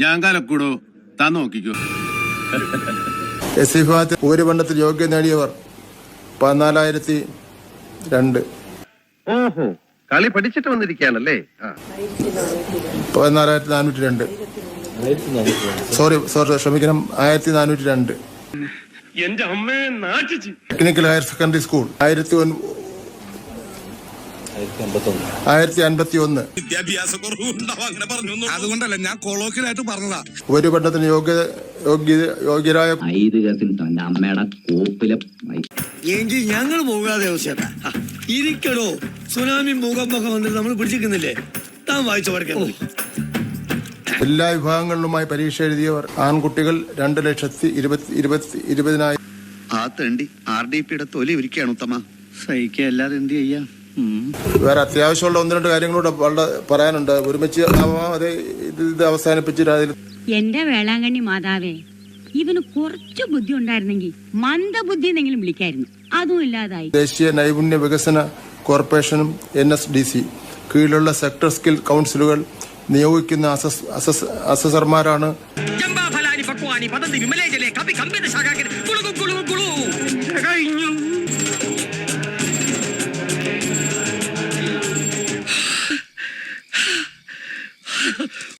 ഞാൻ കലക്കൂടോ, താൻ നോക്കിക്കോ. എസ് സി വിഭാഗത്തിൽ ഭൂരിപക്ഷത്തിൽ യോഗ്യത നേടിയവർ 14,002. ഓഹോ, കളി പഠിച്ചിട്ട് വന്നിരിക്കുകയാണല്ലേ. 14,402. സോറി ക്ഷമിക്കണം, 1402. എന്റെ അമ്മയെ നാട്ടിച്ച്. Technical higher secondary school 1051. വിദ്യാഭ്യാസ കുറവുണ്ടാവും അങ്ങനെ പറഞ്ഞു. അതുകൊണ്ടല്ല ഞാൻ കൊളോക്കിലായിട്ട് പറഞ്ഞതാ. ഭൂരിപക്ഷത്തിന് യോഗ്യരായ 5 കേസിൽ തന്റെ അമ്മയുടെ കോപ്പിലെ എങ്കിൽ ഞങ്ങൾ പോകാതെ ചേട്ടാ ഇരിക്കടോ. സുനാമി ഭൂകമ്പൊക്കെ വന്നിട്ട് നമ്മൾ പിടിച്ചിരിക്കുന്നില്ലേ? താൻ വായിച്ചു പഠിക്കാൻ. എല്ലാ വിഭാഗങ്ങളിലുമായി പരീക്ഷ എഴുതിയവർ ആൺകുട്ടികൾ 2,20,000. ആ തണ്ടി RDPയുടെ തൊലി ഒരുക്കുകയാണ് ഉത്തമ. സഹിക്കല്ലാതെ എന്ത് ചെയ്യാം. വേറെ അത്യാവശ്യമുള്ള 1-2 കാര്യങ്ങളൂടെ വളരെ പറയാനുണ്ട്. ഒരുമിച്ച് ഇത് അവസാനിപ്പിച്ചിട്ട് അതിൽ എന്റെ വേളാങ്കണ്ണി മാതാവേ, ഇവന് കുറച്ച് ബുദ്ധി ഉണ്ടായിരുന്നെങ്കിൽ മന്ദബുദ്ധി എന്നെങ്കിലും വിളിക്കായിരുന്നു. അതും ഇല്ലാതായി. ദേശീയ നൈപുണ്യ വികസന കോർപ്പറേഷനും NSDC കീഴിലുള്ള സെക്ടർ സ്കിൽ കൗൺസിലുകൾ നിയോഗിക്കുന്ന അസസർമാരാണ്. കഴിഞ്ഞു.